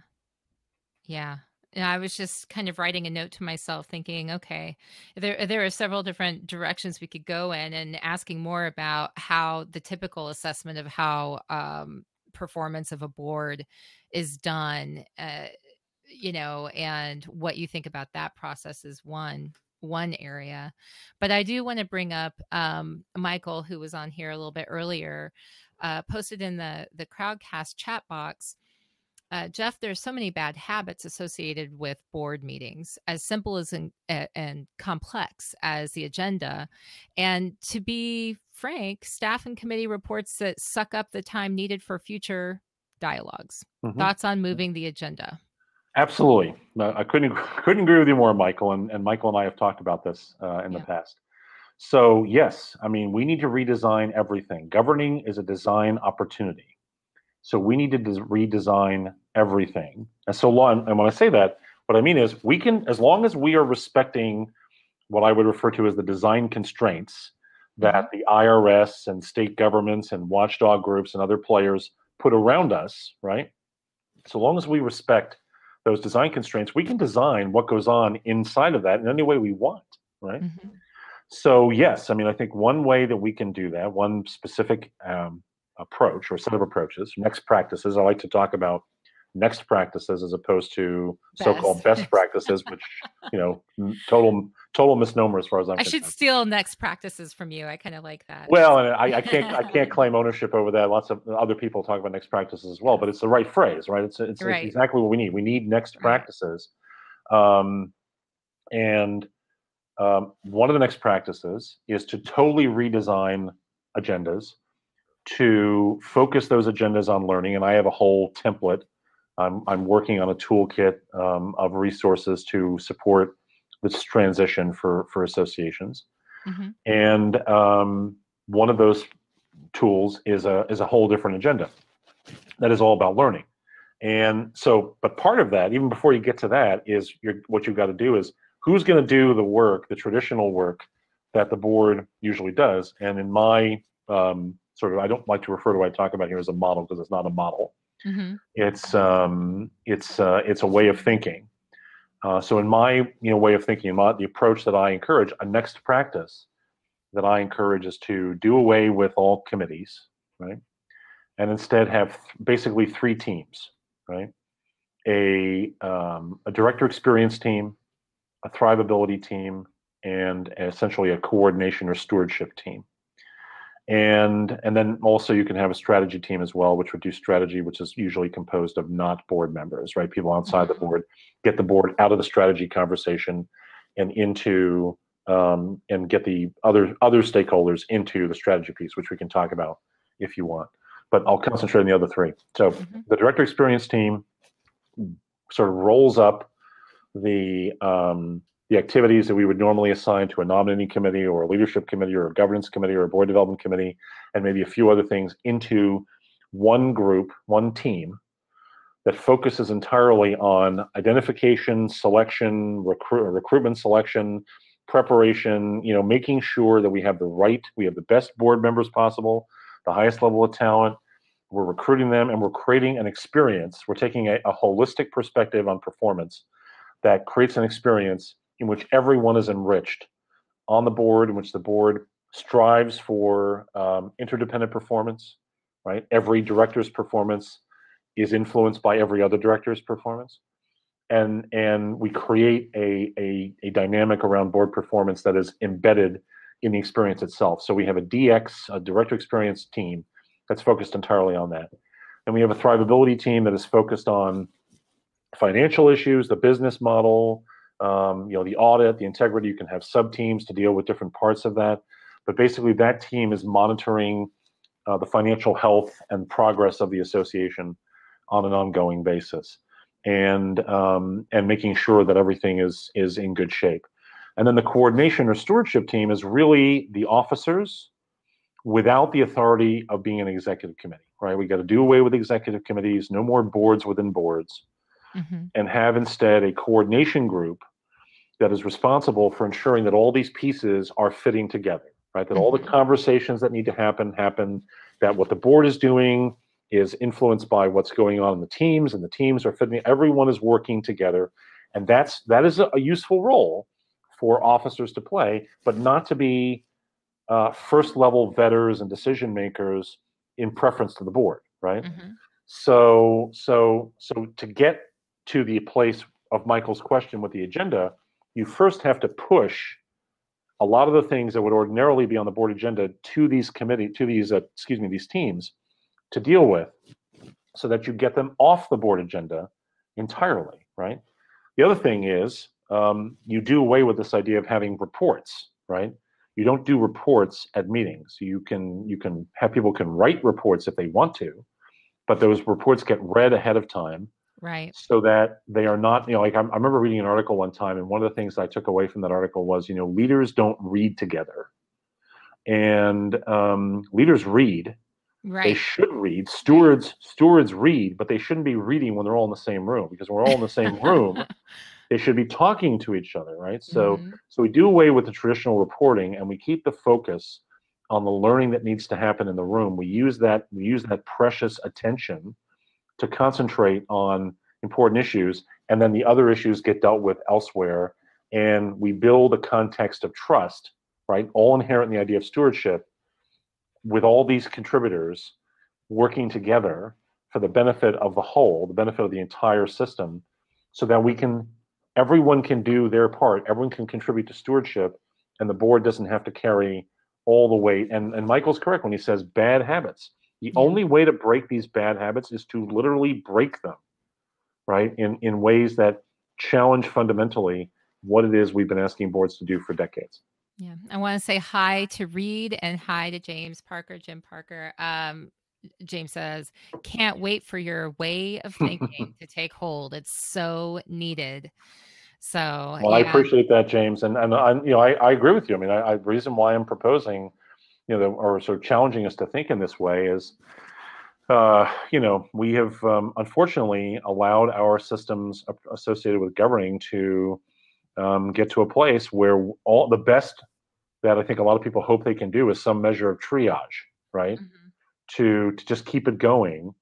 Yeah. And I was just kind of writing a note to myself thinking, okay, there are several different directions we could go in, and asking more about how the typical assessment of how performance of a board is done, and what you think about that process is one area. But I do want to bring up Michael, who was on here a little bit earlier, posted in the Crowdcast chat box Jeff, there's so many bad habits associated with board meetings, as simple as and complex as the agenda. And to be frank, staff and committee reports that suck up the time needed for future dialogues. Thoughts on moving the agenda? Absolutely. I couldn't agree with you more, Michael. And Michael and I have talked about this in the past. So yes, I mean, we need to redesign everything. Governing is a design opportunity. So we need to redesign everything. And so long, and when I say that, what I mean is we can, as long as we are respecting what I would refer to as the design constraints that the IRS and state governments and watchdog groups and other players put around us, right? So long as we respect those design constraints, we can design what goes on inside of that in any way we want, right? So yes, I mean, I think one way that we can do that, one specific approach or set of approaches, next practices. I like to talk about next practices as opposed to so-called best practices, which total misnomer as far as I'm concerned. I should steal next practices from you. I kind of like that. Well, and I can't claim ownership over that. Lots of other people talk about next practices as well, but it's the right phrase, right? It's exactly what we need. We need next practices, and one of the next practices is to totally redesign agendas, to focus those agendas on learning. And I have a whole template. I'm working on a toolkit of resources to support this transition for associations. And one of those tools is a whole different agenda that is all about learning. And so, but part of that, even before you get to that, is what you've got to do is who's going to do the work, the traditional work that the board usually does. And in my sort of, I don't like to refer to what I talk about here as a model because it's not a model. It's a way of thinking. So in my way of thinking, the approach that I encourage, a next practice that I encourage is to do away with all committees, right? And instead have basically three teams, right? A director experience team, a thrivability team, and essentially a coordination or stewardship team. And then also you can have a strategy team as well, which would do strategy, which is usually composed of not board members, right? People outside the board, get the board out of the strategy conversation and into and get the other stakeholders into the strategy piece, which we can talk about if you want. But I'll concentrate on the other three. So the director experience team sort of rolls up the activities that we would normally assign to a nominating committee or a leadership committee or a governance committee or a board development committee, and maybe a few other things into one group, one team that focuses entirely on identification, selection, recruitment selection, preparation, making sure that we have the best board members possible, the highest level of talent. We're recruiting them and we're creating an experience. We're taking a holistic perspective on performance that creates an experience in which everyone is enriched on the board, in which the board strives for interdependent performance, right? Every director's performance is influenced by every other director's performance. And we create a dynamic around board performance that is embedded in the experience itself. So we have a director experience team that's focused entirely on that. And we have a thrivability team that is focused on financial issues, the business model, the audit, the integrity. You can have sub-teams to deal with different parts of that. But basically that team is monitoring the financial health and progress of the association on an ongoing basis, and making sure that everything is in good shape. And then the coordination or stewardship team is really the officers without the authority of being an executive committee, right? We got to do away with executive committees, no more boards within boards, and have instead a coordination group that is responsible for ensuring that all these pieces are fitting together, right? That all the conversations that need to happen, that what the board is doing is influenced by what's going on in the teams, and the teams are fitting, everyone is working together. And that is a useful role for officers to play, but not to be first level vetters and decision makers in preference to the board, right? So to get to the place of Michael's question with the agenda, you first have to push a lot of the things that would ordinarily be on the board agenda to these teams to deal with. so that you get them off the board agenda entirely, right? The other thing is you do away with this idea of having reports, right? You don't do reports at meetings. You can have people can write reports if they want to, but those reports get read ahead of time Right. so that they are not, like I remember reading an article one time, and one of the things I took away from that article was, leaders don't read together. And leaders read. They Right. should read. Right. Stewards read, but they shouldn't be reading when they're all in the same room, because when we're all in the same room, they should be talking to each other, right? So Hmm. we do away with the traditional reporting, and we keep the focus on the learning that needs to happen in the room. We use that precious attention to concentrate on important issues, and then the other issues get dealt with elsewhere. And we build a context of trust, right? All inherent in the idea of stewardship, with all these contributors working together for the benefit of the whole, the benefit of the entire system, so that everyone can do their part, everyone can contribute to stewardship, and the board doesn't have to carry all the weight. And Michael's correct when he says bad habits. The Yeah. only way to break these bad habits is to literally break them, right? In ways that challenge fundamentally what it is we've been asking boards to do for decades. Yeah. I want to say hi to Reed and hi to James Parker, Jim Parker. James says, can't wait for your way of thinking to take hold. It's so needed. So, Well, I yeah. appreciate that, James, and I agree with you. I mean, the reason why I'm proposing, or sort of challenging us to think in this way is, we have unfortunately allowed our systems associated with governing to get to a place where all the best that I think a lot of people hope they can do is some measure of triage, right? Mhm. To just keep it going,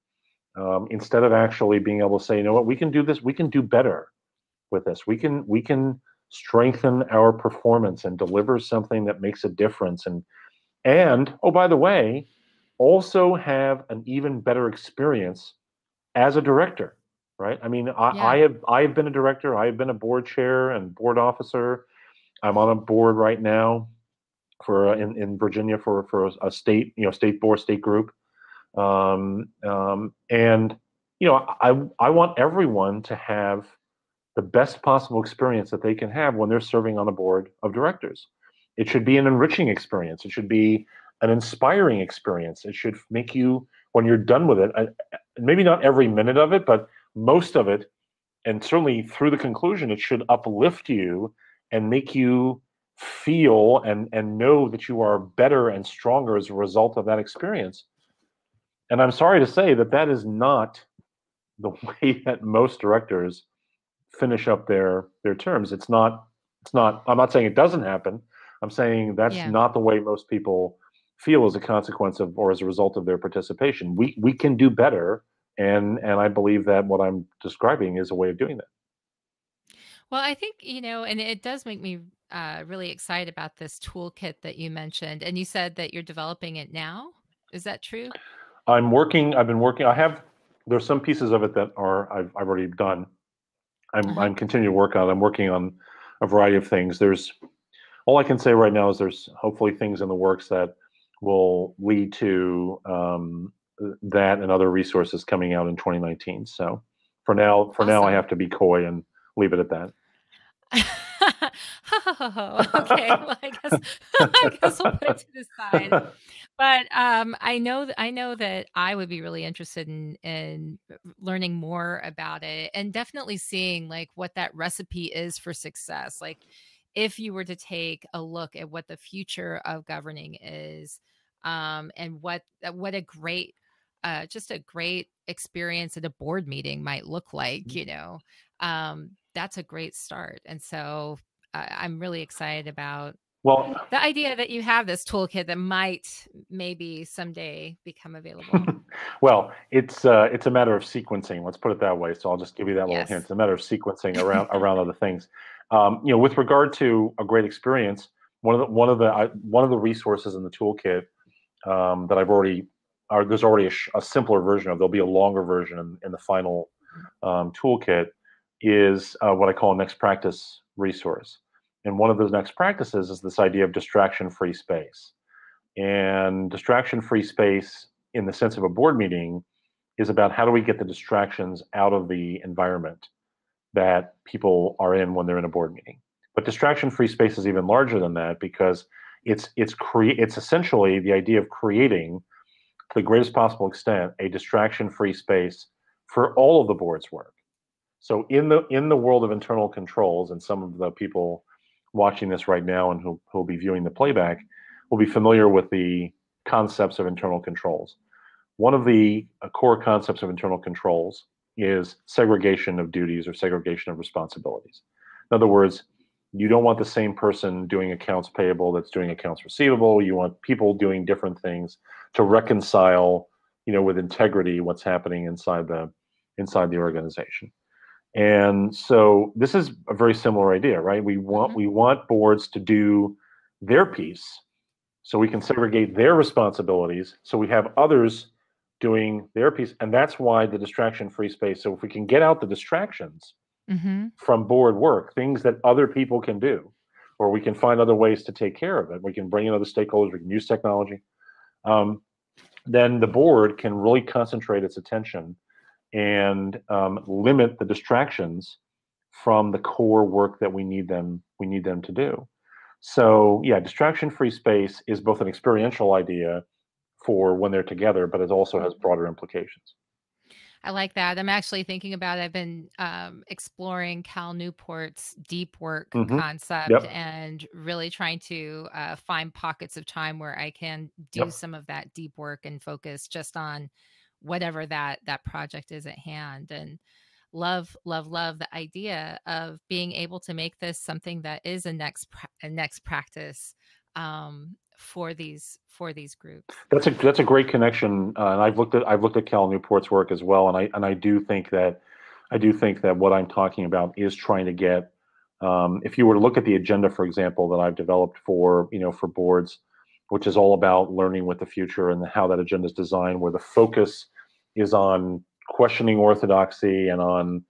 instead of actually being able to say, you know what, we can do this, we can do better with this. We can strengthen our performance and deliver something that makes a difference. And oh, by the way, also have an even better experience as a director, right? I mean, Yeah. I have been a director. I have been a board chair and board officer. I'm on a board right now for in Virginia for a state state board, state group. And I want everyone to have the best possible experience that they can have when they're serving on a board of directors. It should be an enriching experience. It should be an inspiring experience. It should make you, when you're done with it, maybe not every minute of it, but most of it, and certainly through the conclusion, it should uplift you and make you feel and know that you are better and stronger as a result of that experience. And I'm sorry to say that that is not the way that most directors finish up their terms. It's not. I'm not saying it doesn't happen. I'm saying that's Yeah. not the way most people feel as a consequence of or as a result of their participation. We can do better, and I believe that what I'm describing is a way of doing that. Well, I think, and it does make me really excited about this toolkit that you mentioned. And you said that you're developing it now. Is that true? I'm working. I've been working. There's some pieces of it that I've already done. Uh-huh. I'm continuing to work on it. I'm working on a variety of things. There's All I can say right now is there's hopefully things in the works that will lead to that and other resources coming out in 2019. So for now, I Awesome. have to be coy and leave it at that. Okay. Well, I guess we'll put it to the side. But I know that I would be really interested in learning more about it and definitely seeing like what that recipe is for success. Like if you were to take a look at what the future of governing is, and what a great just a great experience at a board meeting might look like, that's a great start. And so I'm really excited about Well, the idea that you have this toolkit that might maybe someday become available. well, it's a matter of sequencing. Let's put it that way. So I'll just give you that little hint. Yes. It's a matter of sequencing around other things. With regard to a great experience, one of the resources in the toolkit that there's already a simpler version of. There'll be a longer version in the final toolkit. Is what I call a next practice resource, and one of those next practices is this idea of distraction-free space. And distraction-free space, in the sense of a board meeting, is about how do we get the distractions out of the environment that people are in when they're in a board meeting. But distraction-free space is even larger than that, because it's essentially the idea of creating, to the greatest possible extent, a distraction-free space for all of the board's work. So in the world of internal controls, and some of the people watching this right now and who'll be viewing the playback will be familiar with the concepts of internal controls. One of the core concepts of internal controls is segregation of duties or segregation of responsibilities. In other words, you don't want the same person doing accounts payable that's doing accounts receivable. You want people doing different things to reconcile, with integrity, what's happening inside the organization. And so this is a very similar idea, right? We want boards to do their piece, so we can segregate their responsibilities, so we have others doing their piece. And that's why the distraction-free space. So if we can get out the distractions from board work, things that other people can do, or we can find other ways to take care of it, we can bring in other stakeholders, we can use technology, then the board can really concentrate its attention and limit the distractions from the core work that we need them to do. So yeah, distraction-free space is both an experiential idea for when they're together, but it also has broader implications. I like that. I'm actually thinking about it. I've been exploring Cal Newport's deep work concept, Yep. and really trying to find pockets of time where I can do Yep. some of that deep work and focus just on whatever that project is at hand. And love the idea of being able to make this something that is a next practice for these groups. That's a great connection, and I've looked at Cal Newport's work as well, and I do think that what I'm talking about is trying to get. If you were to look at the agenda, for example, that I've developed for boards, which is all about learning with the future, and how that agenda is designed, where the focus is on questioning orthodoxy and on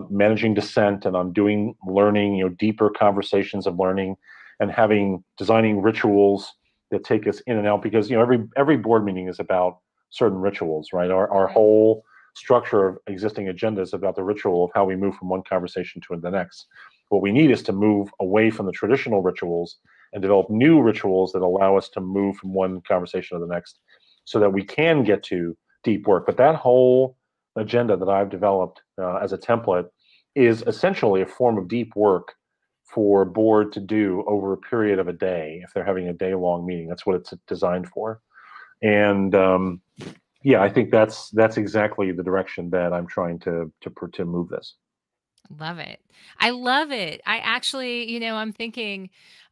managing dissent and on doing learning, deeper conversations of learning, and designing rituals that take us in and out, because every board meeting is about certain rituals, right? Our whole structure of existing agenda is about the ritual of how we move from one conversation to the next. What we need is to move away from the traditional rituals and develop new rituals that allow us to move from one conversation to the next, so that we can get to deep work. But that whole agenda that I've developed as a template is essentially a form of deep work for a board to do over a period of a day if they're having a day-long meeting. That's what it's designed for. And I think that's exactly the direction that I'm trying to move this. Love it. I love it. I actually, I'm thinking,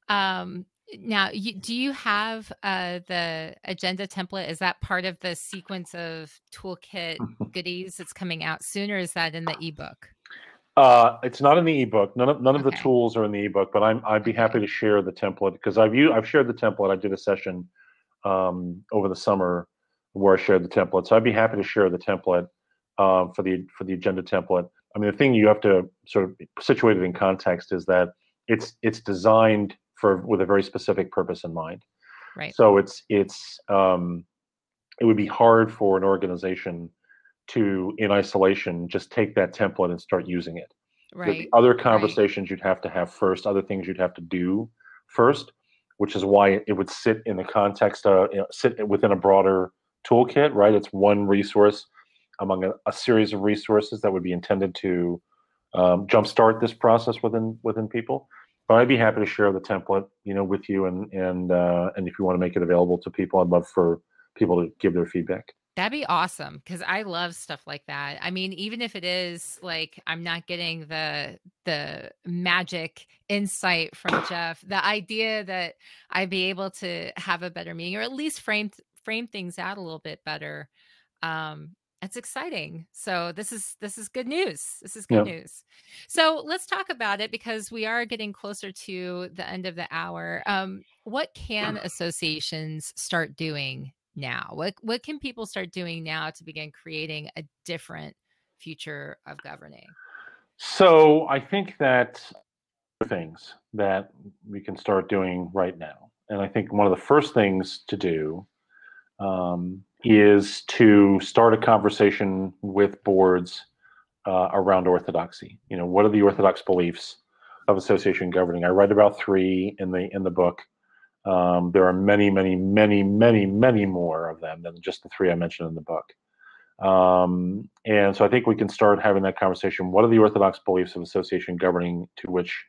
now, do you have the agenda template? Is that part of the sequence of toolkit goodies that's coming out soon, or is that in the ebook? It's not in the ebook. None of the tools are in the ebook, but I'd be happy to share the template, because I've shared the template. I did a session over the summer where I shared the template, so I'd be happy to share the template for the agenda template. I mean, the thing you have to sort of situate it in context is that it's designed with a very specific purpose in mind. Right. So it would be hard for an organization to, in isolation, just take that template and start using it. There'd be other conversations you'd have to have first, other things you'd have to do first, which is why it would sit in the context of, sit within a broader toolkit, right? It's one resource among a series of resources that would be intended to jumpstart this process within people. But I'd be happy to share the template, with you, and if you want to make it available to people, I'd love for people to give their feedback. That'd be awesome, because I love stuff like that. I mean, even if it is like I'm not getting the magic insight from Jeff, the idea that I'd be able to have a better meeting, or at least frame things out a little bit better, it's exciting. So this is good news. This is good news. So let's talk about it, because we are getting closer to the end of the hour. What can associations start doing now? What can people start doing now to begin creating a different future of governing? So I think that things that we can start doing right now, and I think one of the first things to do is to start a conversation with boards around orthodoxy. What are the orthodox beliefs of association governing? I write about 3 in the book. There are many, many, many, many, many more of them than just the 3 I mentioned in the book. And so I think we can start having that conversation. What are the orthodox beliefs of association governing to which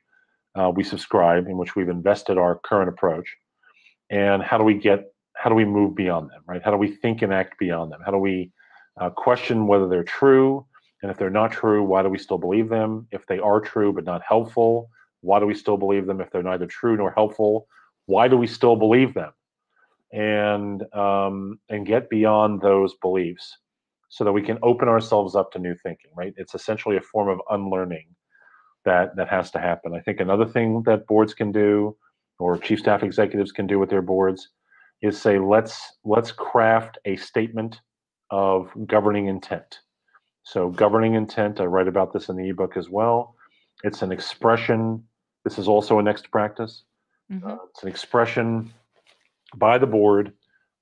we subscribe, in which we've invested our current approach? And how do we move beyond them, right? How do we think and act beyond them? How do we question whether they're true? And if they're not true, why do we still believe them? If they are true but not helpful, why do we still believe them? If they're neither true nor helpful, why do we still believe them? And get beyond those beliefs so that we can open ourselves up to new thinking, right? It's essentially a form of unlearning that has to happen. I think another thing that boards can do, or chief staff executives can do with their boards, is say, let's craft a statement of governing intent. So governing intent, I write about this in the ebook as well. It's an expression. This is also a next practice. It's an expression by the board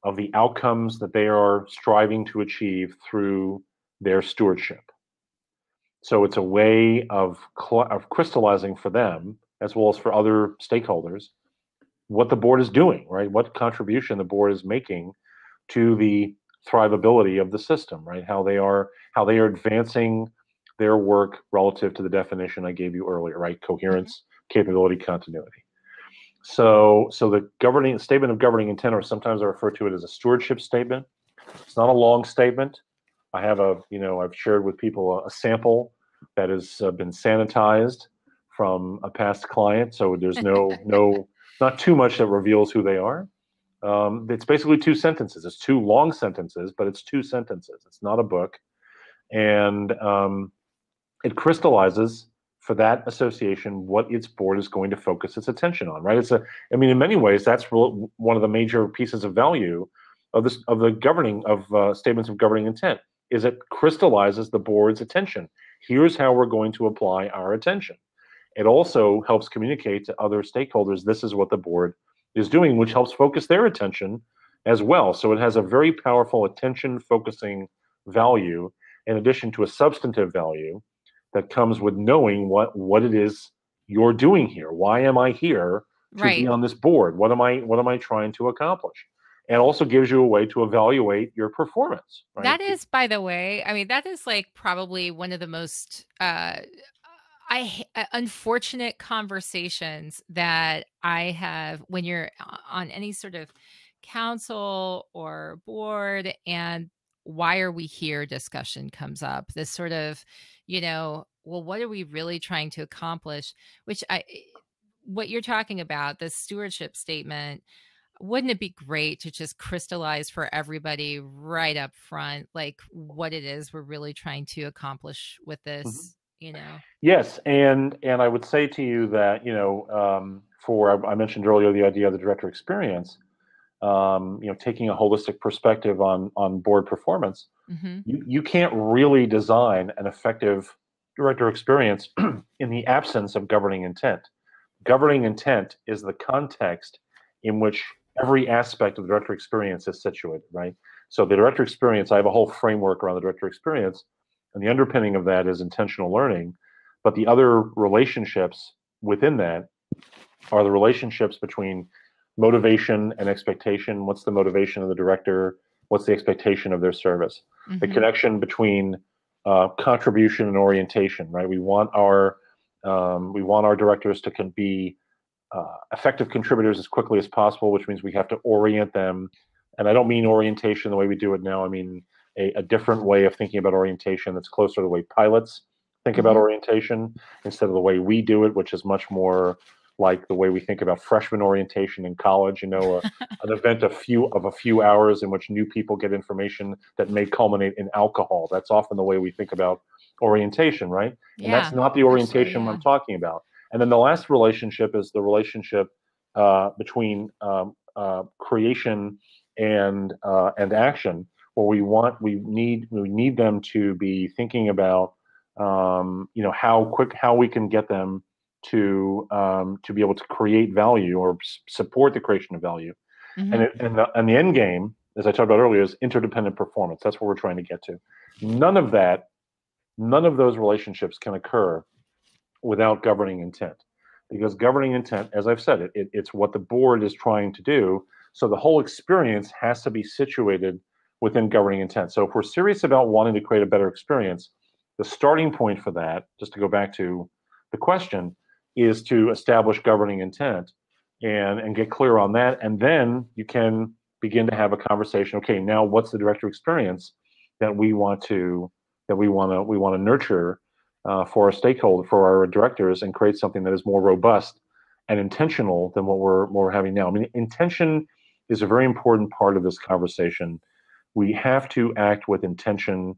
of the outcomes that they are striving to achieve through their stewardship. So it's a way of crystallizing for them, as well as for other stakeholders, what the board is doing, right? What contribution the board is making to the thrivability of the system, right? How they are advancing their work relative to the definition I gave you earlier, right? Coherence, capability, continuity. So the governing statement of governing intent, or sometimes I refer to it as a stewardship statement. It's not a long statement. I have I've shared with people a sample that has been sanitized from a past client, so there's not too much that reveals who they are. It's basically 2 sentences. It's 2 long sentences, but it's 2 sentences. It's not a book, and it crystallizes for that association what its board is going to focus its attention on. Right? In many ways, that's one of the major pieces of value of the governing of statements of governing intent. Is it crystallizes the board's attention. Here's how we're going to apply our attention. It also helps communicate to other stakeholders this is what the board is doing, which helps focus their attention as well. So it has a very powerful attention-focusing value in addition to a substantive value that comes with knowing what it is you're doing here. Why am I here to be on this board? What am I trying to accomplish? And also gives you a way to evaluate your performance. Right? That is, by the way, that is like probably one of the most unfortunate conversations that I have when you're on any sort of council or board, and why are we here discussion comes up. This sort of, well, what are we really trying to accomplish? What you're talking about, the stewardship statement, wouldn't it be great to just crystallize for everybody right up front, like what it is we're really trying to accomplish with this, Yes. And I would say to you that, I mentioned earlier the idea of the director experience, taking a holistic perspective on board performance, you can't really design an effective director experience in the absence of governing intent. Governing intent is the context in which every aspect of the director experience is situated, right? So the director experience, I have a whole framework around the director experience, and the underpinning of that is intentional learning. But the other relationships within that are the relationships between motivation and expectation. What's the motivation of the director? What's the expectation of their service? The connection between contribution and orientation, right? We want our directors to be effective contributors as quickly as possible, which means we have to orient them. And I don't mean orientation the way we do it now. I mean a different way of thinking about orientation that's closer to the way pilots think about orientation instead of the way we do it, which is much more like the way we think about freshman orientation in college, an event of a few hours in which new people get information that may culminate in alcohol. That's often the way we think about orientation, right? Yeah, and that's not the orientation I'm talking about. And then the last relationship is the relationship between creation and action, where we need them to be thinking about how we can get them to be able to create value or support the creation of value. And the end game, as I talked about earlier, is interdependent performance. That's what we're trying to get to. None of those relationships can occur without governing intent, because governing intent, as I've said, it's what the board is trying to do. So the whole experience has to be situated within governing intent. So if we're serious about wanting to create a better experience, the starting point for that, just to go back to the question, is to establish governing intent and get clear on that. And then you can begin to have a conversation. Okay, now what's the director experience that we want to nurture for our stakeholder, for our directors, and create something that is more robust and intentional than what we're having now. I mean, intention is a very important part of this conversation. We have to act with intention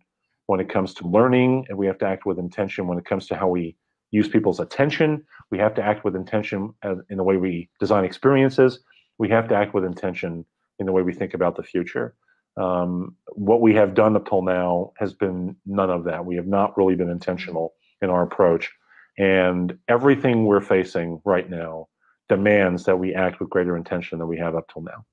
when it comes to learning, and we have to act with intention when it comes to how we use people's attention. We have to act with intention in the way we design experiences. We have to act with intention in the way we think about the future. What we have done up till now has been none of that. We have not really been intentional in our approach. And everything we're facing right now demands that we act with greater intention than we have up till now.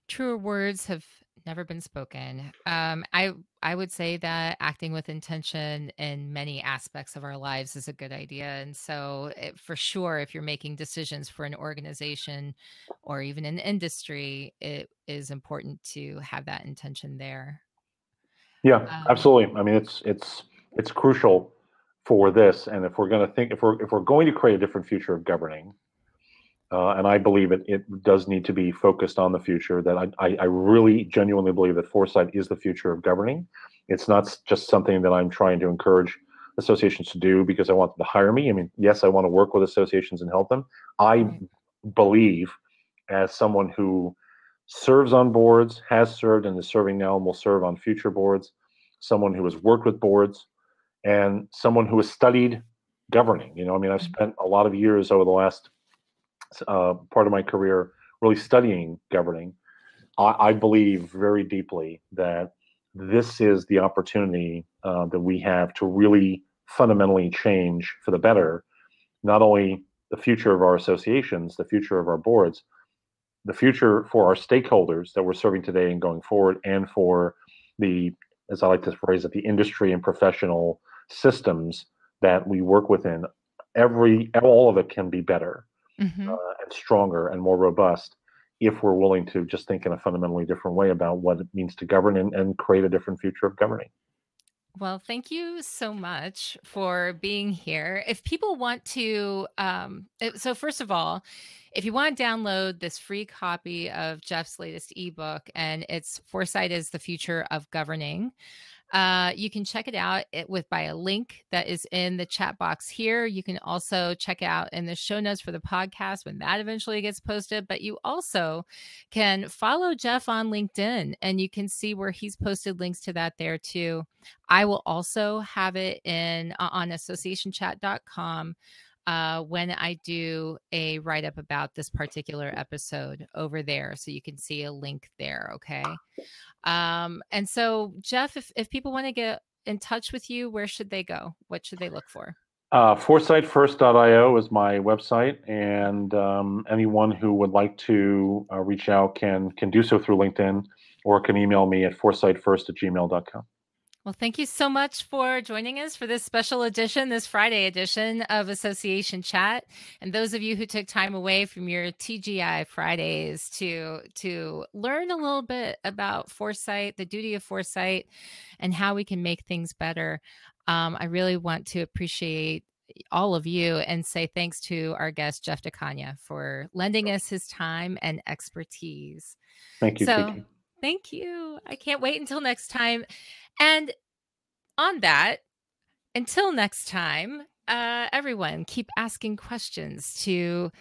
Truer words have never been spoken. I would say that acting with intention in many aspects of our lives is a good idea. And so, for sure, if you're making decisions for an organization or even an industry, it is important to have that intention there. Yeah, absolutely. I mean, it's crucial for this. And if we're going to think, if we're going to create a different future of governing, and I believe it does need to be focused on the future, that I really genuinely believe that foresight is the future of governing. It's not just something that I'm trying to encourage associations to do because I want them to hire me. I mean, yes, I want to work with associations and help them. I believe, as someone who serves on boards, has served and is serving now and will serve on future boards, someone who has worked with boards, and someone who has studied governing. You know, I mean, I've spent a lot of years over the last part of my career really studying governing. I believe very deeply that this is the opportunity that we have to really fundamentally change for the better, not only the future of our associations, the future of our boards, the future for our stakeholders that we're serving today and going forward, and for the, as I like to phrase it, the industry and professional systems that we work within. All of it can be better and stronger and more robust if we're willing to just think in a fundamentally different way about what it means to govern and create a different future of governing. Well, thank you so much for being here. If people want to, so first of all, if you want to download this free copy of Jeff's latest ebook, and it's Foresight is the Future of Governing, you can check it out by a link that is in the chat box here. You can also check out in the show notes for the podcast when that eventually gets posted. But you also can follow Jeff on LinkedIn, and you can see where he's posted links to that there too. I will also have it on associationchat.com when I do a write-up about this particular episode over there. So you can see a link there, okay? And so, Jeff, if people want to get in touch with you, where should they go? What should they look for? Foresightfirst.io is my website, and anyone who would like to reach out can do so through LinkedIn, or can email me at foresightfirst@gmail.com. Well, thank you so much for joining us for this special edition, this Friday edition of Association Chat. And those of you who took time away from your TGI Fridays to learn a little bit about foresight, the duty of foresight, and how we can make things better. I really want to appreciate all of you and say thanks to our guest, Jeff De Cagna, for lending us his time and expertise. Thank you, KiKi. Thank you. I can't wait until next time. And on that, until next time, everyone, keep asking questions to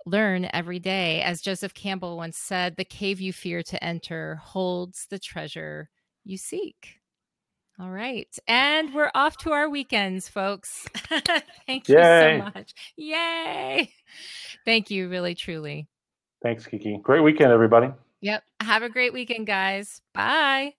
learn every day. As Joseph Campbell once said, the cave you fear to enter holds the treasure you seek. All right. And we're off to our weekends, folks. Thank you so much. Yay. Thank you, really, truly. Thanks, KiKi. Great weekend, everybody. Yep. Have a great weekend, guys. Bye.